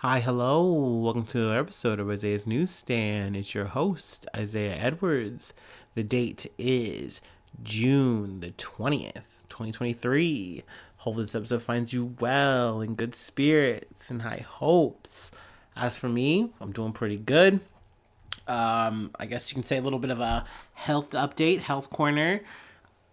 Hi, hello. Welcome to another episode of Isaiah's Newsstand. It's your host, Isaiah Edwards. The date is June the 20th, 2023. Hopefully, this episode finds you well, in good spirits, and high hopes. As for me, I'm doing pretty good. I guess you can say a little bit of a health update, health corner.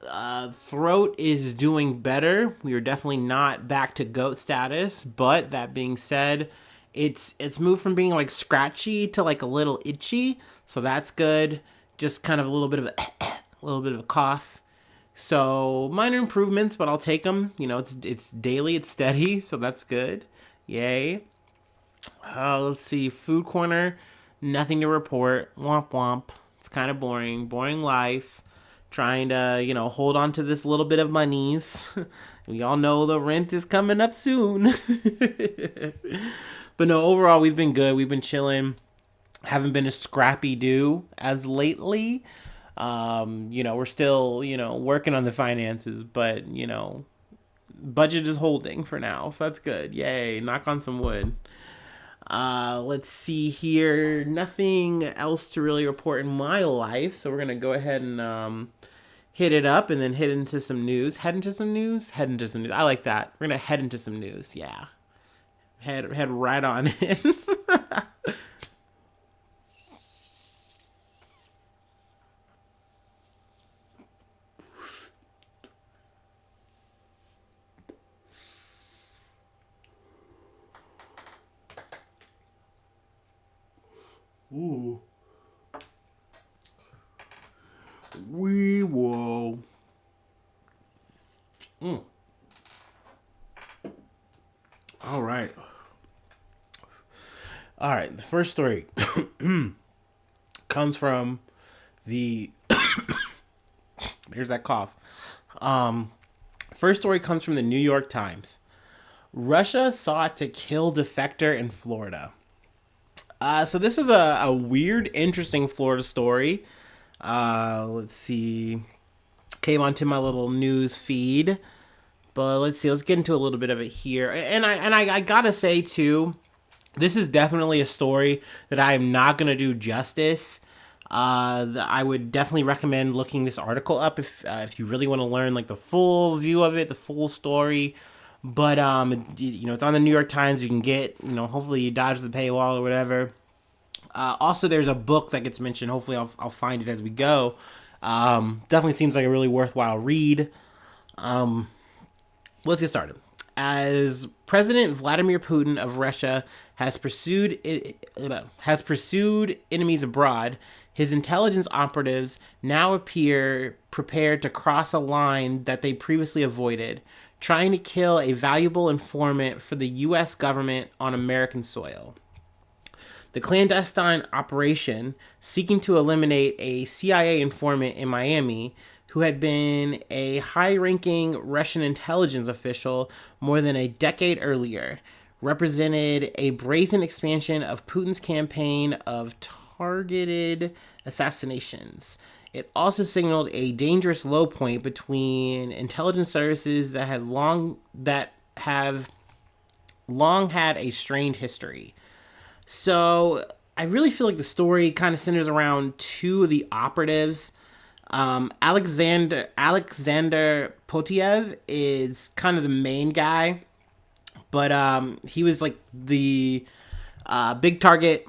Throat is doing better. We are definitely not back to goat status, but that being said, it's moved from being like scratchy to like a little itchy, so that's good. Just kind of a little bit of a little bit of a cough. So minor improvements, but I'll take them. You know, it's daily, it's steady, so that's good. Yay. Let's see, food corner, nothing to report. Womp womp. It's kind of boring, boring life. Trying to, hold on to this little bit of monies. We all know the rent is coming up soon. But no, overall, we've been good. We've been chilling. Haven't been a scrappy do as lately. We're still, working on the finances, but, budget is holding for now. So that's good. Yay. Knock on some wood. Let's see here. Nothing else to really report in my life. So we're going to go ahead and hit it up and then head into some news. Head into some news? Head into some news. I like that. We're going to head into some news. Yeah. Head right on in. Ooh. We will. All right. All right. The first story comes from the. There's that cough. First story comes from the New York Times. Russia sought to kill defector in Florida. So this is a weird, interesting Florida story. Let's see. Came onto my little news feed. But let's see. Let's get into a little bit of it here. And I gotta say, too, this is definitely a story that I am not going to do justice. I would definitely recommend looking this article up if you really want to learn like the full view of it, the full story. But it's on the New York Times. You can get, hopefully you dodge the paywall or whatever. Also, there's a book that gets mentioned. Hopefully, I'll find it as we go. Definitely seems like a really worthwhile read. Let's get started. As President Vladimir Putin of Russia has pursued enemies abroad, his intelligence operatives now appear prepared to cross a line that they previously avoided, trying to kill a valuable informant for the U.S. government on American soil. The clandestine operation, seeking to eliminate a CIA informant in Miami who had been a high-ranking Russian intelligence official more than a decade earlier, represented a brazen expansion of Putin's campaign of targeted assassinations. It also signaled a dangerous low point between intelligence services that have long had a strained history. So I really feel like the story kind of centers around two of the operatives. Alexander Poteyev is kind of the main guy, but he was like the big target,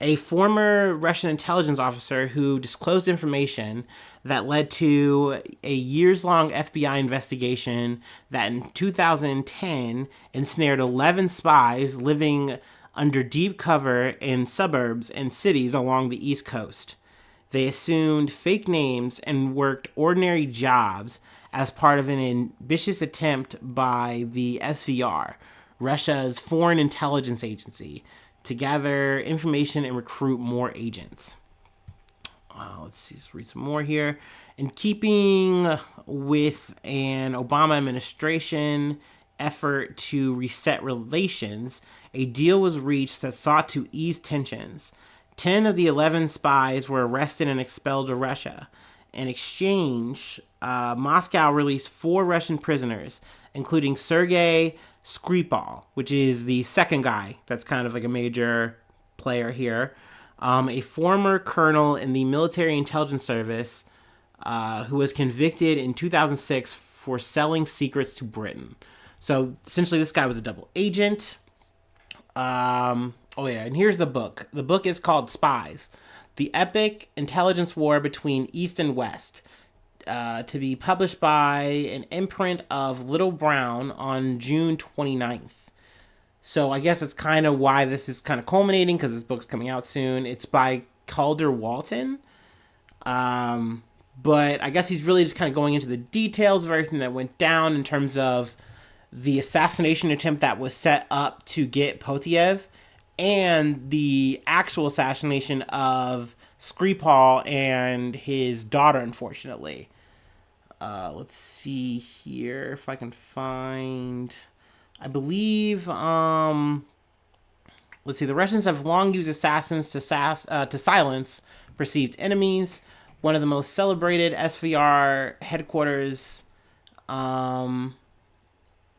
a former Russian intelligence officer who disclosed information that led to a years-long FBI investigation that in 2010 ensnared 11 spies living under deep cover in suburbs and cities along the East Coast. They assumed fake names and worked ordinary jobs as part of an ambitious attempt by the SVR, Russia's foreign intelligence agency, to gather information and recruit more agents. Let's read some more here. In keeping with an Obama administration effort to reset relations, a deal was reached that sought to ease tensions. 10 of the 11 spies were arrested and expelled to Russia. In exchange, Moscow released 4 Russian prisoners, including Sergei Skripal, which is the second guy that's kind of like a major player here. A former colonel in the military intelligence service who was convicted in 2006 for selling secrets to Britain. So essentially, this guy was a double agent. And here's the book. The book is called Spies, the epic intelligence war between East and West, to be published by an imprint of Little Brown on June 29th. So I guess that's kind of why this is kind of culminating, because this book's coming out soon. It's by Calder Walton. But I guess he's really just kind of going into the details of everything that went down in terms of the assassination attempt that was set up to get Poteyev and the actual assassination of Skripal and his daughter, unfortunately. Let's see here if I can find... I believe, let's see, the Russians have long used assassins to silence perceived enemies. One of the most celebrated SVR headquarters in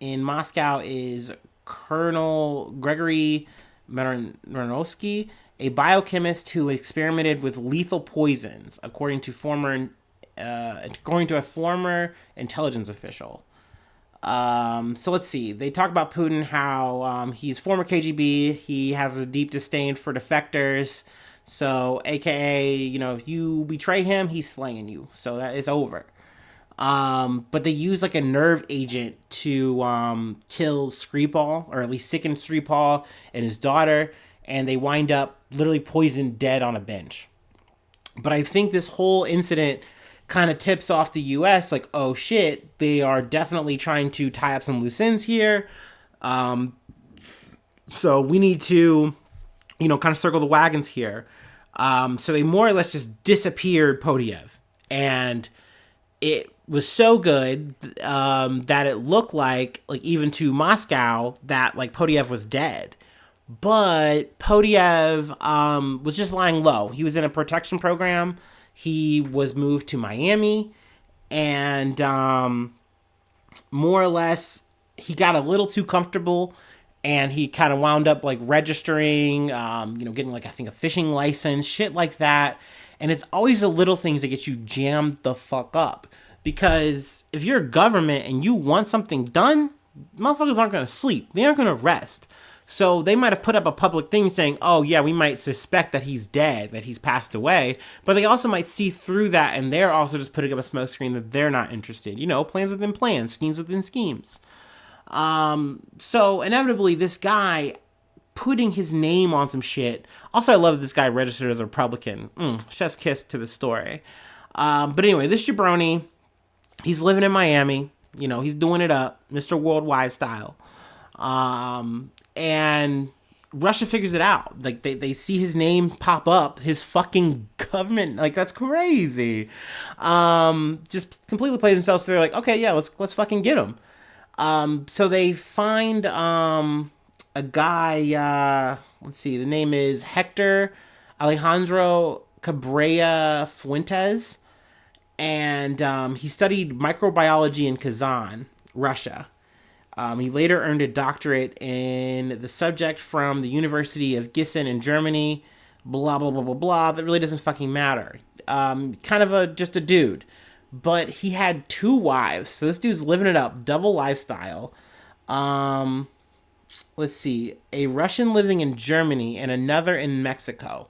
Moscow is Colonel Gregory Maranovsky, a biochemist who experimented with lethal poisons, according to a former intelligence official. So let's see. They talk about Putin, how he's former KGB. He has a deep disdain for defectors. So, AKA, if you betray him, he's slaying you. So that is over. But they use like a nerve agent to kill Skripal, or at least sicken Skripal and his daughter. And they wind up literally poisoned dead on a bench. But I think this whole incident kind of tips off the U.S. like, oh shit, they are definitely trying to tie up some loose ends here. So we need to, kind of circle the wagons here. So they more or less just disappeared Poteyev. And it was so good that it looked like even to Moscow, that like Poteyev was dead. But Poteyev was just lying low. He was in a protection program. He was moved to Miami, and more or less, he got a little too comfortable, and he kind of wound up like registering, getting like, I think, a fishing license, shit like that. And it's always the little things that get you jammed the fuck up. Because if you're a government and you want something done, motherfuckers aren't going to sleep. They aren't going to rest. So they might have put up a public thing saying, oh yeah, we might suspect that he's dead, that he's passed away. But they also might see through that, and they're also just putting up a smokescreen that they're not interested. Plans within plans, schemes within schemes. So inevitably, this guy putting his name on some shit. Also, I love that this guy registered as a Republican. Chef's kiss to the story. But anyway, this jabroni, he's living in Miami. He's doing it up, Mr. Worldwide style. And Russia figures it out. Like, they see his name pop up, his fucking government. Like, that's crazy. Just completely play themselves. So they're like, okay, yeah, let's fucking get him. So they find a guy, let's see, the name is Hector Alejandro Cabrera Fuentes. And he studied microbiology in Kazan, Russia. He later earned a doctorate in the subject from the University of Gießen in Germany. Blah, blah, blah, blah, blah. That really doesn't fucking matter. Kind of just a dude. But he had 2 wives. So this dude's living it up. Double lifestyle. Let's see. A Russian living in Germany and another in Mexico.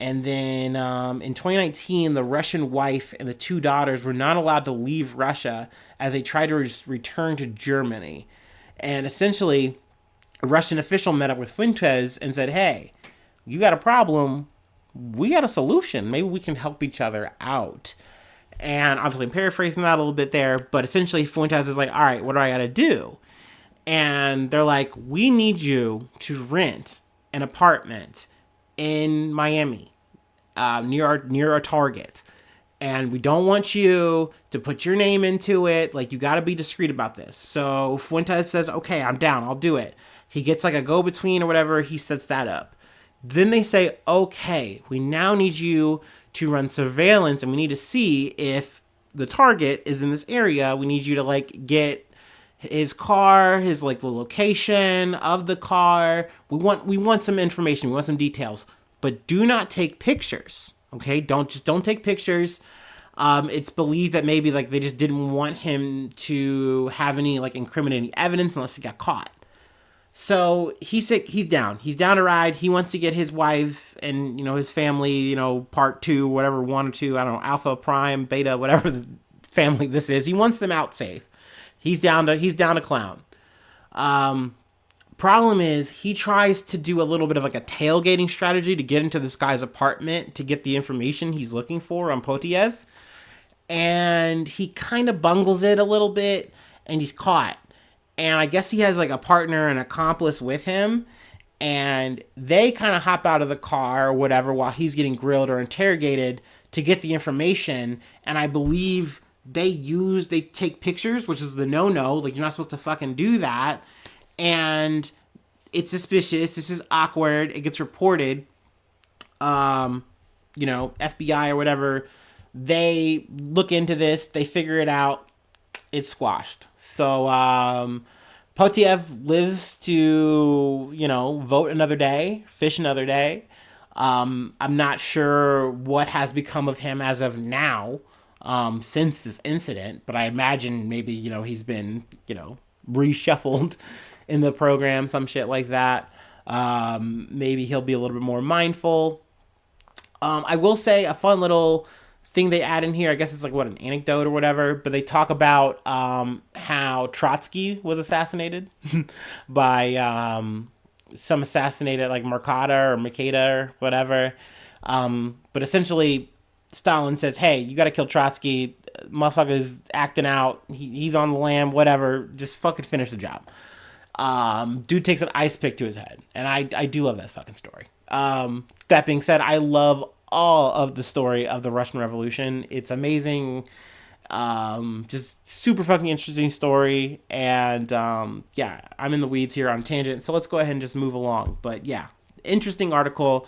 And then in 2019, the Russian wife and the 2 daughters were not allowed to leave Russia as they tried to return to Germany. And essentially, a Russian official met up with Fuentes and said, hey, you got a problem. We got a solution. Maybe we can help each other out. And obviously, I'm paraphrasing that a little bit there. But essentially, Fuentes is like, all right, what do I got to do? And they're like, we need you to rent an apartment in Miami, near a Target. And we don't want you to put your name into it. Like, you got to be discreet about this. So Fuentes says, okay, I'm down. I'll do it. He gets like a go-between or whatever. He sets that up. Then they say, okay, we now need you to run surveillance, and we need to see if the target is in this area. We need you to like get his car, his like the location of the car. We want some information. We want some details, but do not take pictures. Okay, don't take pictures. It's believed that maybe like they just didn't want him to have any like incriminating evidence unless he got caught. So he's sick. He's down. He's down to ride. He wants to get his wife and his family. Part two, whatever, one or two. I don't know, Alpha, Prime, Beta, whatever the family this is. He wants them out safe. He's down to clown. Problem is he tries to do a little bit of like a tailgating strategy to get into this guy's apartment to get the information he's looking for on Poteyev, and he kind of bungles it a little bit, and he's caught. And I guess he has like a partner and accomplice with him, and they kind of hop out of the car or whatever while he's getting grilled or interrogated to get the information. And I believe they take pictures, which is the no. Like, you're not supposed to fucking do that. And it's suspicious. This is awkward. It gets reported. FBI or whatever. They look into this. They figure it out. It's squashed. So Poteyev lives to, vote another day, fish another day. I'm not sure what has become of him as of now, since this incident, but I imagine maybe, he's been, reshuffled in the program, some shit like that. Maybe he'll be a little bit more mindful. I will say a fun little thing they add in here, I guess it's like an anecdote or whatever, but they talk about how Trotsky was assassinated by some assassinated like Mercada or whatever. But essentially Stalin says, hey, you gotta kill Trotsky. Motherfucker's acting out. He's on the lam, whatever. Just fucking finish the job. Dude takes an ice pick to his head. And I do love that fucking story. That being said, I love all of the story of the Russian Revolution. It's amazing. Just super fucking interesting story. And I'm in the weeds here on tangent. So let's go ahead and just move along. But yeah, interesting article.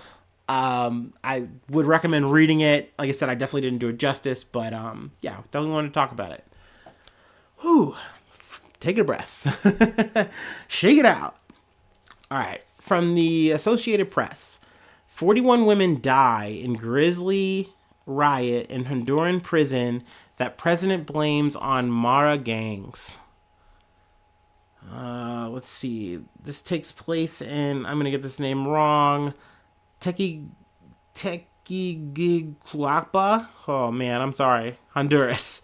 I would recommend reading it. Like I said, I definitely didn't do it justice, but definitely want to talk about it. Whew. Take a breath. Shake it out. All right. From the Associated Press, 41 women die in grisly riot in Honduran prison that president blames on Mara gangs. Let's see. This takes place in, I'm going to get this name wrong, Tequiguagalpa. Oh man, I'm sorry. Honduras.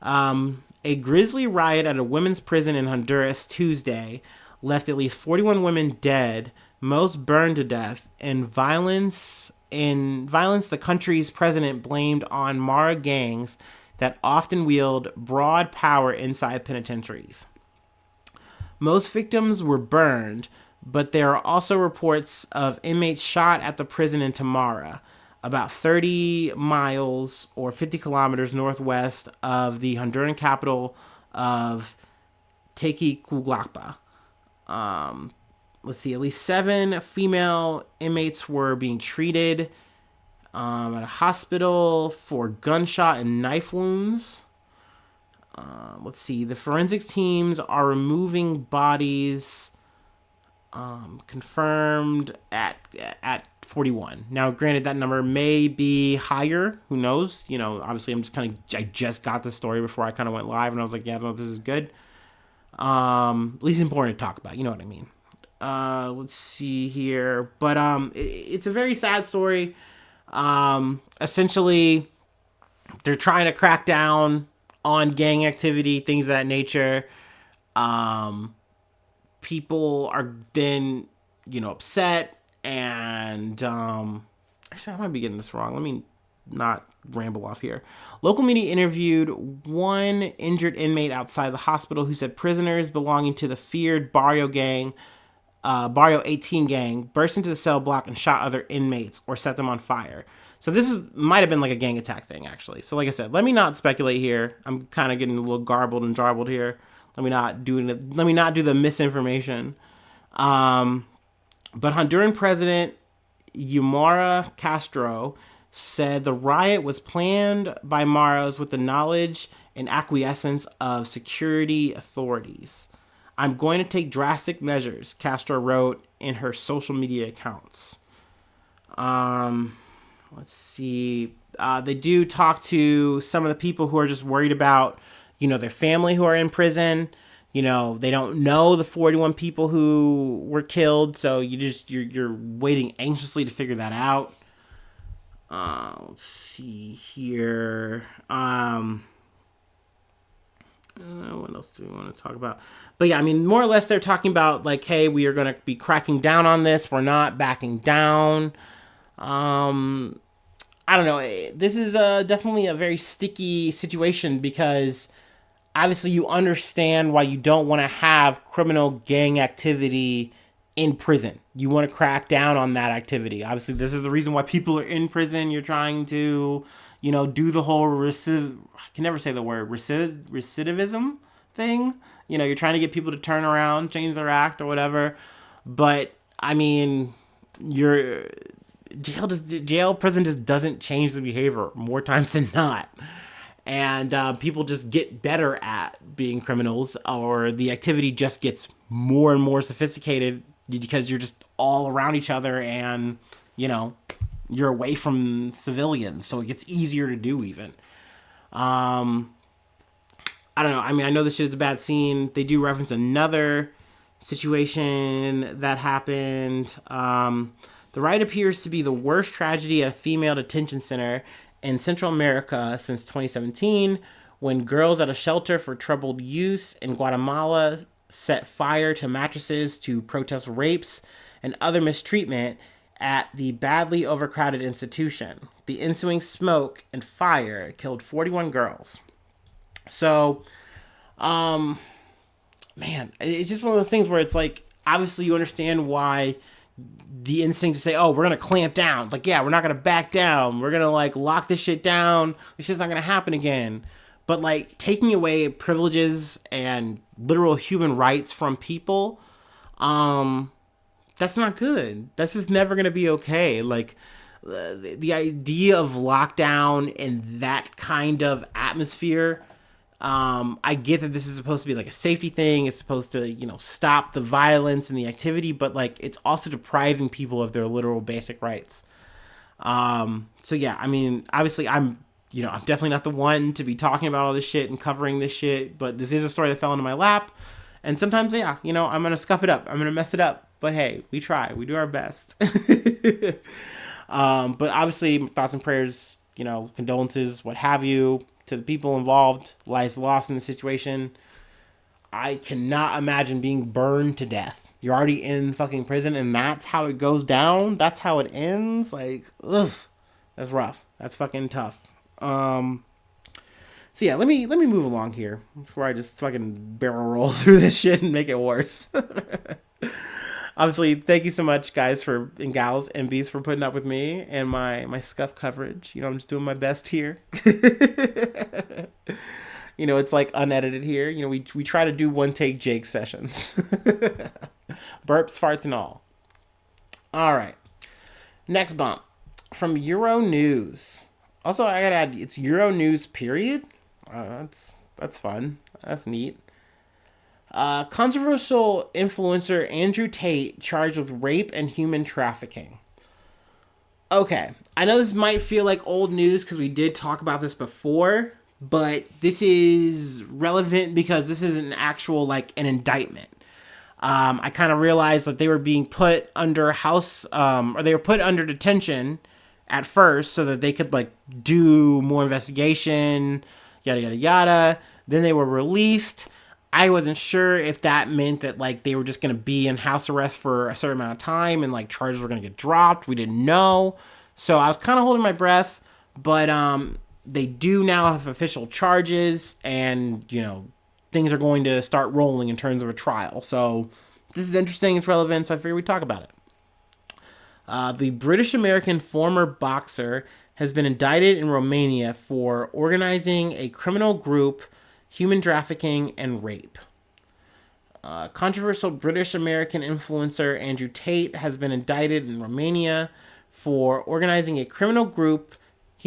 A grisly riot at a women's prison in Honduras Tuesday left at least 41 women dead, most burned to death, in violence the country's president blamed on Mara gangs that often wield broad power inside penitentiaries. Most victims were burned, but there are also reports of inmates shot at the prison in Tamara, about 30 miles or 50 kilometers northwest of the Honduran capital of Tequiguagalpa. Let's see, at least 7 female inmates were being treated at a hospital for gunshot and knife wounds. Let's see, the forensics teams are removing bodies, confirmed at 41. Now, granted, that number may be higher. Who knows? Obviously, I just got the story before I kind of went live, and I was like, yeah, I don't know if this is good. At least important to talk about. You know what I mean? Let's see here. But it's a very sad story. Essentially, they're trying to crack down on gang activity, things of that nature. People are then, upset, and actually, I might be getting this wrong. Let me not ramble off here. Local media interviewed one injured inmate outside the hospital who said prisoners belonging to the feared Barrio 18 gang burst into the cell block and shot other inmates or set them on fire. So this might have been like a gang attack thing, actually. So like I said, let me not speculate here. I'm kind of getting a little garbled and jarbled here. Let me not do the misinformation. But Honduran President Xiomara Castro said the riot was planned by Maros with the knowledge and acquiescence of security authorities. I'm going to take drastic measures, Castro wrote in her social media accounts. Let's see. They do talk to some of the people who are just worried about, their family who are in prison. They don't know the 41 people who were killed, so you're waiting anxiously to figure that out. Let's see here. What else do we want to talk about? But yeah, I mean, more or less they're talking about like, hey, we are going to be cracking down on this. We're not backing down. I don't know. This is definitely a very sticky situation because obviously you understand why you don't want to have criminal gang activity in prison. You want to crack down on that activity. Obviously, this is the reason why people are in prison. You're trying to, do the whole I can never say the word recidivism thing. You're trying to get people to turn around, change their act or whatever. But I mean, prison just doesn't change the behavior more times than not. And people just get better at being criminals, or the activity just gets more and more sophisticated because you're just all around each other and, you're away from civilians. So it gets easier to do even. I don't know. I mean, I know this shit is a bad scene. They do reference another situation that happened. The riot appears to be the worst tragedy at a female detention center in Central America since 2017, when girls at a shelter for troubled youth in Guatemala set fire to mattresses to protest rapes and other mistreatment at the badly overcrowded institution. The ensuing smoke and fire killed 41 girls. So, man, it's just one of those things where it's like, obviously you understand why the instinct to say, oh, we're going to clamp down. Like, yeah, we're not going to back down. We're going to, like, lock this shit down. This shit's not going to happen again. But, like, taking away privileges and literal human rights from people, that's not good. That's just never going to be okay. Like, the idea of lockdown in that kind of atmosphere, I get that this is supposed to be like a safety thing. It's supposed to, stop the violence and the activity, but like it's also depriving people of their literal basic rights. So yeah, I mean, obviously I'm definitely not the one to be talking about all this shit and covering this shit, but this is a story that fell into my lap. And sometimes, yeah, I'm going to scuff it up. I'm going to mess it up. But hey, we try. We do our best. But obviously, thoughts and prayers, condolences, what have you, to the people involved, lives lost in the situation. I cannot imagine being burned to death. You're already in fucking prison, and that's how it goes down. That's how it ends. Like, ugh, that's rough. That's fucking tough. So yeah, let me move along here before I just fucking barrel roll through this shit and make it worse. Obviously, thank you so much, guys, and gals and bees for putting up with me and my scuff coverage. I'm just doing my best here. It's like unedited here. We try to do one take Jake sessions. Burps, farts, and all. All right. Next bump from Euro News. Also, I gotta add, it's Euro News period. That's fun. That's neat. Controversial influencer Andrew Tate charged with rape and human trafficking. Okay, I know this might feel like old news because we did talk about this before, but this is relevant because this is an actual, like, an indictment. I kind of realized that they were being put under or they were put under detention at first so that they could, like, do more investigation, yada, yada, yada. Then they were released. I wasn't sure if that meant that, like, they were just going to be in house arrest for a certain amount of time and, like, charges were going to get dropped. We didn't know. So I was kind of holding my breath, but they do now have official charges and, things are going to start rolling in terms of a trial. So this is interesting. It's relevant. So I figured we'd talk about it. The British-American former boxer has been indicted in Romania for organizing a criminal group, human trafficking, and rape. Controversial British-American influencer Andrew Tate has been indicted in Romania for organizing a criminal group,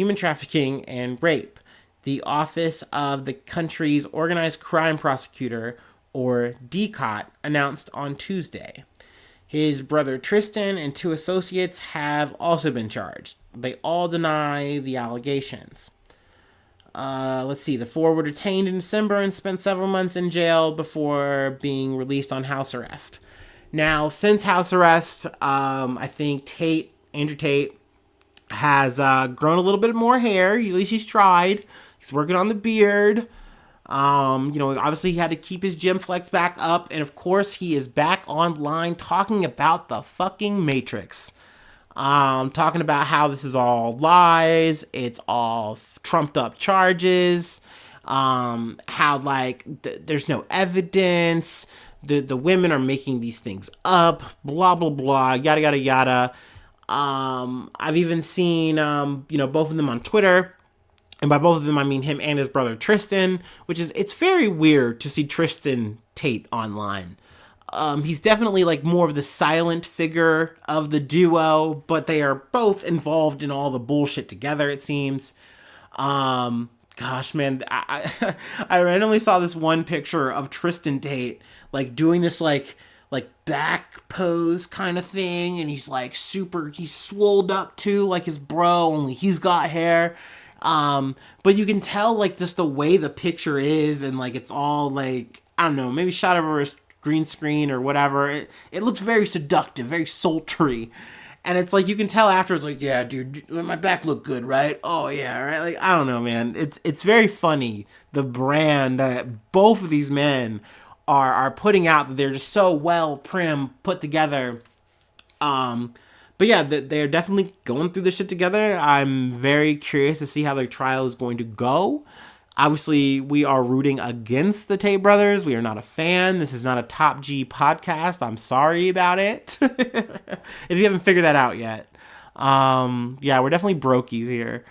human trafficking, and rape. The office of the country's organized crime prosecutor, or DCOT, announced on Tuesday. His brother Tristan and 2 associates have also been charged. They all deny the allegations. Let's see. The 4 were detained in December and spent several months in jail before being released on house arrest. Now, since house arrest, I think Andrew Tate, has grown a little bit more hair. At least he's tried. He's working on the beard. Obviously he had to keep his gym flex back up. And of course, he is back online talking about the fucking Matrix. Talking about how this is all lies. It's all trumped up charges. How, like, there's no evidence. The women are making these things up. Blah, blah, blah. Yada, yada, yada. I've even seen, both of them on Twitter. And by both of them, I mean him and his brother Tristan, it's very weird to see Tristan Tate online. He's definitely like more of the silent figure of the duo, but they are both involved in all the bullshit together, it seems. Gosh, man, I randomly saw this one picture of Tristan Tate, like doing this like back pose kind of thing, and he's like he's swolled up too, like his bro, only he's got hair. But you can tell, like, just the way the picture is, and like it's all like, I don't know, maybe shot over a green screen or whatever. It looks very seductive, very sultry. And it's like, you can tell afterwards, like, yeah, dude, my back looked good, right? Oh yeah, right? Like, I don't know, man. It's very funny, the brand that both of these men are putting out, that they're just so well put together. But yeah, they're definitely going through this shit together. I'm very curious to see how their trial is going to go. Obviously, we are rooting against the Tate brothers. We are not a fan. This is not a Top G podcast. I'm sorry about it. If you haven't figured that out yet. Yeah, we're definitely brokies here.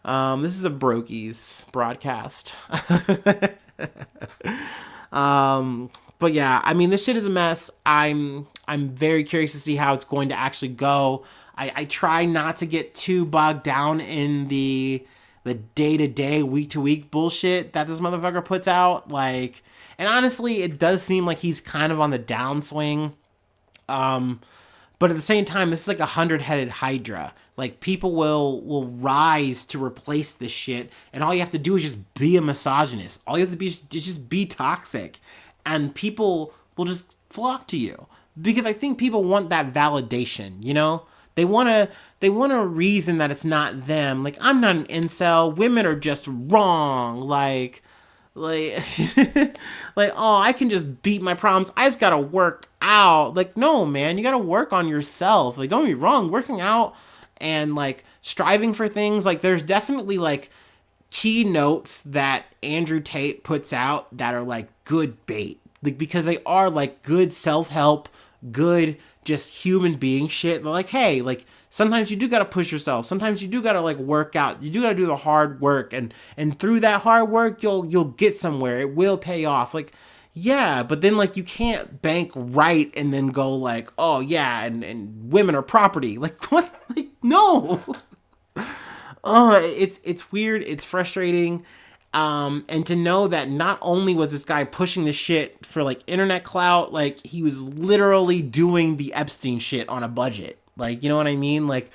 This is a brokies broadcast. But yeah, I mean, this shit is a mess. I'm very curious to see how it's going to actually go. I try not to get too bogged down in the day-to-day, week-to-week bullshit that this motherfucker puts out. Like, and honestly, it does seem like he's kind of on the downswing. But at the same time, this is like a 100-headed hydra. Like, people will rise to replace this shit, and all you have to do is just be a misogynist. All you have to be is just be toxic, and people will just flock to you. Because I think people want that validation, you know? They want a reason that it's not them. Like, I'm not an incel. Women are just wrong. Like, like, oh, I can just beat my problems. I just gotta work out. Like, no, man, you gotta work on yourself. Like, don't be wrong. Working out and, like, striving for things. Like, there's definitely, like, keynotes that Andrew Tate puts out that are, like, good bait. Like, because they are, like, good self-help, good just human being shit. They're like, hey, like, sometimes you do gotta push yourself. Sometimes you do gotta, like, work out. You do gotta do the hard work, and through that hard work, you'll get somewhere. It will pay off. Like, yeah, but then, like, you can't bank right and then go like, oh yeah, and women are property. Like, what? Like, no. Oh, it's weird. It's frustrating. And to know that not only was this guy pushing this shit for, like, internet clout, like, he was literally doing the Epstein shit on a budget. Like, you know what I mean? Like,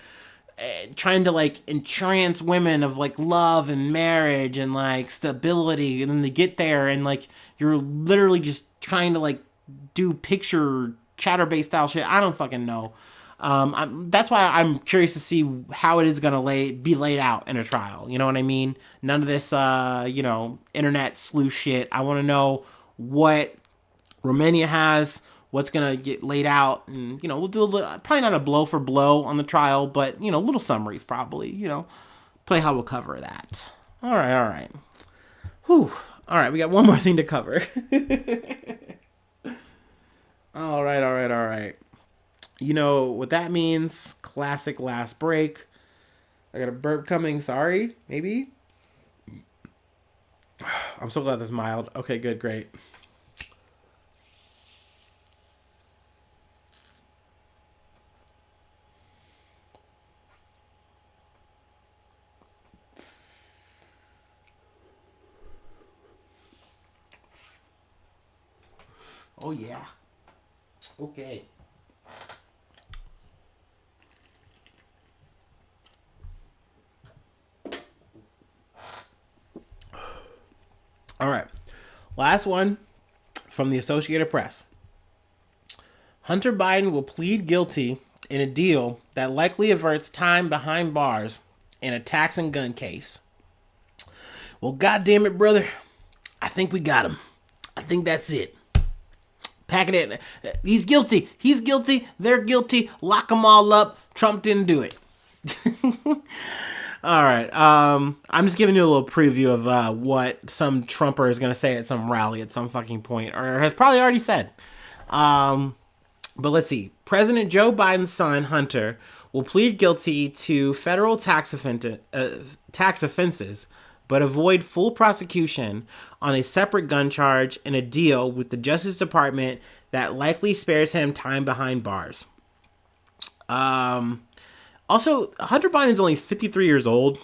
trying to, like, entrance women of, like, love and marriage and, like, stability, and then they get there and, like, you're literally just trying to, like, do picture chatterbait style shit. I don't fucking know. That's why I'm curious to see how it is gonna be laid out in a trial. You know what I mean? None of this, internet sleuth shit. I want to know what Romania has, what's gonna get laid out, and we'll do probably not a blow for blow on the trial, but little summaries probably. Play how we'll cover that. All right. Whew. All right, we got one more thing to cover. All right. You know what that means? Classic last break. I got a burp coming. Sorry. Maybe. I'm so glad this is mild. Okay, good, great. Oh, yeah. Okay. All right. Last one from the Associated Press. Hunter Biden will plead guilty in a deal that likely averts time behind bars in a tax and gun case. Well, goddamn it, brother. I think we got him. I think that's it. Pack it in. He's guilty. He's guilty. They're guilty. Lock them all up. Trump didn't do it. All right. I'm just giving you a little preview of what some Trumper is going to say at some rally at some fucking point, or has probably already said. But let's see. President Joe Biden's son, Hunter, will plead guilty to federal tax offenses, but avoid full prosecution on a separate gun charge in a deal with the Justice Department that likely spares him time behind bars. Also, Hunter Biden's only 53 years old,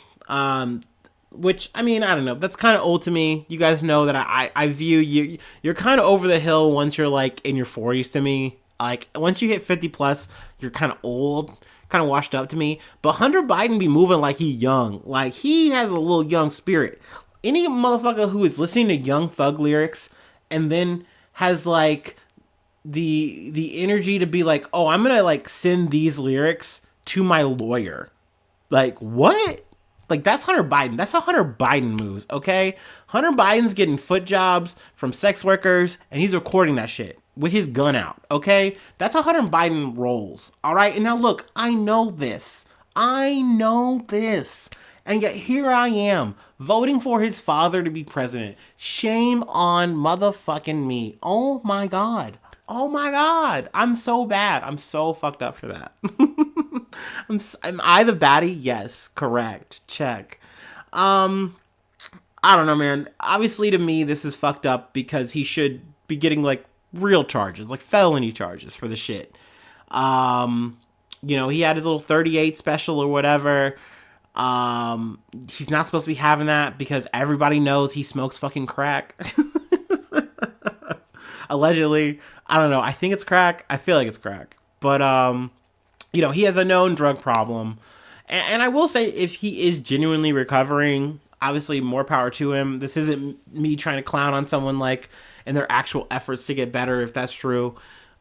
which, I mean, I don't know. That's kind of old to me. You guys know that I view you, you're kind of over the hill once you're like in your 40s to me. Like, once you hit 50 plus, you're kind of old, kind of washed up to me. But Hunter Biden be moving like he young. Like, he has a little young spirit. Any motherfucker who is listening to Young Thug lyrics and then has, like, the energy to be like, oh, I'm going to, like, send these lyrics to my lawyer. Like, what? Like, that's Hunter Biden. That's how Hunter Biden moves, okay? Hunter Biden's getting foot jobs from sex workers, and he's recording that shit with his gun out, okay? That's how Hunter Biden rolls, all right? And now, look, I know this. And yet here I am, voting for his father to be president. Shame on motherfucking me. Oh, my God. I'm so bad. I'm so fucked up for that. Am I the baddie? Yes. Correct. Check. I don't know, man. Obviously, to me, this is fucked up because he should be getting, like, real charges, like felony charges for the shit. You know, he had his little 38 special or whatever. He's not supposed to be having that because everybody knows he smokes fucking crack. Allegedly. I don't know. I think it's crack. I feel like it's crack. But, you know, he has a known drug problem. And I will say, if he is genuinely recovering, obviously more power to him. This isn't me trying to clown on someone, like, and their actual efforts to get better, if that's true.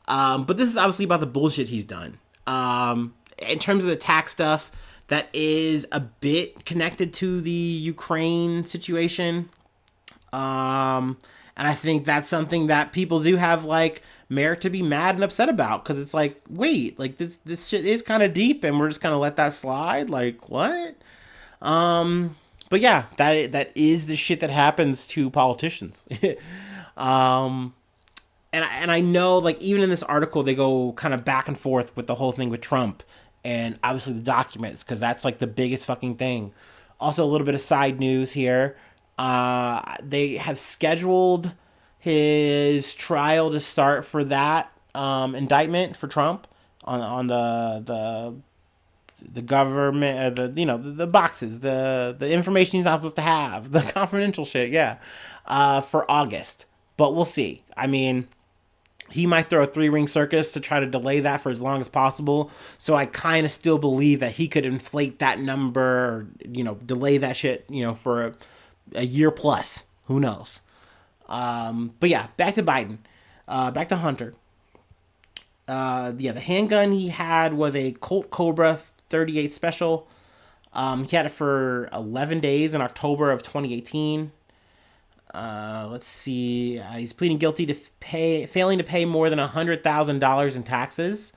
But this is obviously about the bullshit he's done. In terms of the tax stuff, that is a bit connected to the Ukraine situation. And I think that's something that people do have, like, merit to be mad and upset about. Because it's like, wait, like, this shit is kind of deep and we're just going to let that slide? Like, what? But yeah, that is the shit that happens to politicians. And I know, like, even in this article, they go kind of back and forth with the whole thing with Trump and obviously the documents, because that's, like, the biggest fucking thing. Also, a little bit of side news here. They have scheduled his trial to start for that indictment for Trump on the government, the boxes, the information he's not supposed to have, the confidential shit, yeah, for August. But we'll see. I mean, he might throw a 3-ring circus to try to delay that for as long as possible. So I kind of still believe that he could inflate that number, or, delay that shit, for a year plus. Who knows? But yeah, back to Biden. Back to Hunter. The handgun he had was a Colt Cobra 38 Special. He had it for 11 days in October of 2018. Let's see. He's pleading guilty to failing to pay more than $100,000 in taxes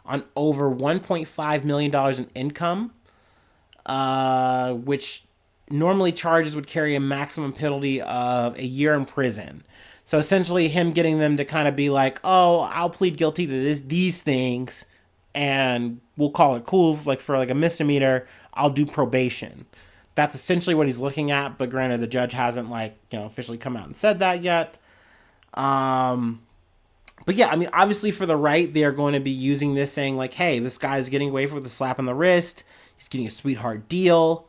on over $1.5 million in income, which normally charges would carry a maximum penalty of a year in prison. So essentially him getting them to kind of be like, oh, I'll plead guilty to these things and we'll call it cool. Like for like a misdemeanor, I'll do probation. That's essentially what he's looking at. But granted, the judge hasn't officially come out and said that yet. But yeah, I mean, obviously for the right, they're going to be using this saying like, hey, this guy's getting away with a slap on the wrist. He's getting a sweetheart deal.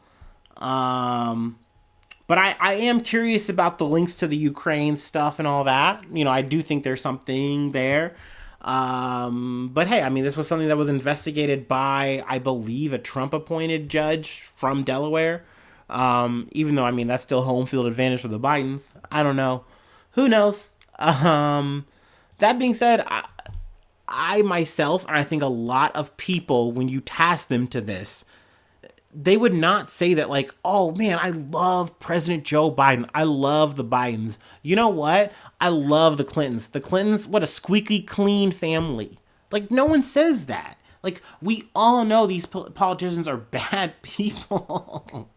But But I am curious about the links to the Ukraine stuff and all that. I do think there's something there. But hey, I mean, this was something that was investigated by, I believe, a Trump appointed judge from Delaware. Even though, I mean, that's still home field advantage for the Bidens. I don't know. Who knows? That being said, I myself, and I think a lot of people, when you task them to this, they would not say that, like, oh man, I love President Joe Biden. I love the Bidens. You know what? I love the Clintons. The Clintons, what a squeaky clean family. Like, no one says that. Like, we all know these politicians are bad people.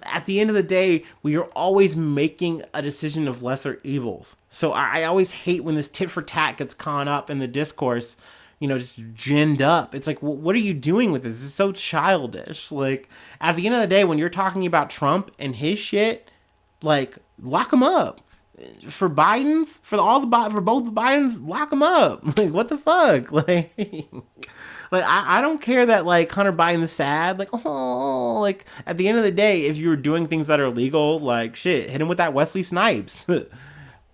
At the end of the day, we are always making a decision of lesser evils. So I always hate when this tit for tat gets caught up in the discourse, just ginned up. It's like, what are you doing with this? It's so childish. Like, at the end of the day, when you're talking about Trump and his shit, like, lock him up. For Biden's, for both the Bidens, lock him up. Like, what the fuck? Like, I don't care that, like, Hunter Biden's sad. Like, oh, like, at the end of the day, if you're doing things that are illegal, like, shit, hit him with that Wesley Snipes.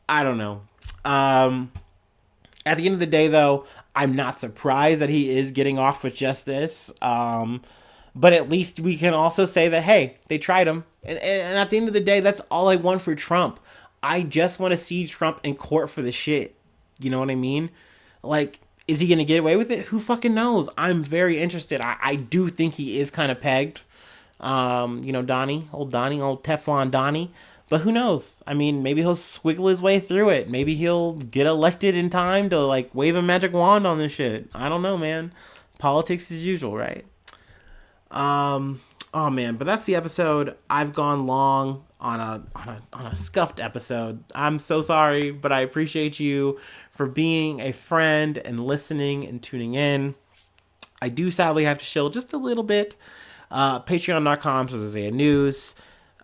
I don't know. At the end of the day, though, I'm not surprised that he is getting off with just this. But at least we can also say that, hey, they tried him. And at the end of the day, that's all I want for Trump. I just want to see Trump in court for the shit. You know what I mean? Like, is he going to get away with it? Who fucking knows? I'm very interested. I do think he is kind of pegged. Donnie, old Teflon Donnie. But who knows? I mean, maybe he'll swiggle his way through it. Maybe he'll get elected in time to, like, wave a magic wand on this shit. I don't know, man. Politics as usual, right? Oh man, but that's the episode. I've gone long on a scuffed episode. I'm so sorry, but I appreciate you for being a friend and listening and tuning in. I do sadly have to chill just a little bit. Patreon.com/Isaiah News.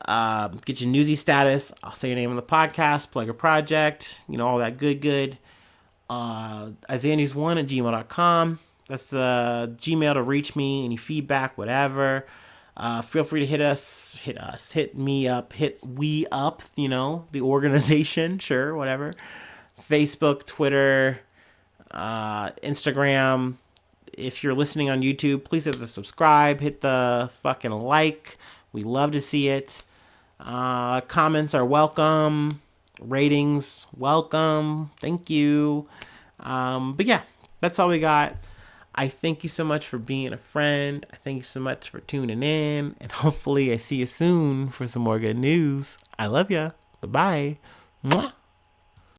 Get your newsy status. I'll say your name on the podcast, plug a project, all that good. IsaiahNews1@gmail.com. That's the Gmail to reach me, any feedback, whatever. Feel free to hit me up, hit we up, the organization, sure, whatever. Facebook, Twitter, Instagram. If you're listening on YouTube, please hit the subscribe, hit the fucking like. We love to see it. Comments are welcome. Ratings, welcome. Thank you. But yeah, that's all we got. I thank you so much for being a friend. I thank you so much for tuning in. And hopefully I see you soon for some more good news. I love ya. Bye-bye. Mwah.